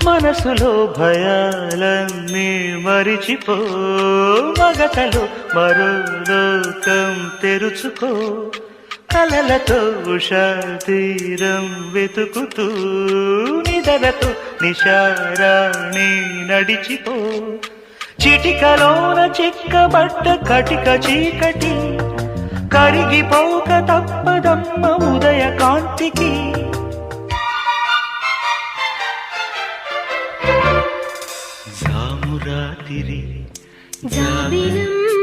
మనసులో భయాలన్నీ మరిచిపో, మగతలో మరో లోకం తెరుచుకో, కలలతో ఉషా తీరం వెతుకుతూ నిదలతో నిశారాణి నడిచిపో. చిటికలోన చిక్కబట్ట కటిక చీకటి కరిగిపోక తప్పదమ్మ ఉదయ కాంతికి. జామురాతిరి జాబిలమ్మ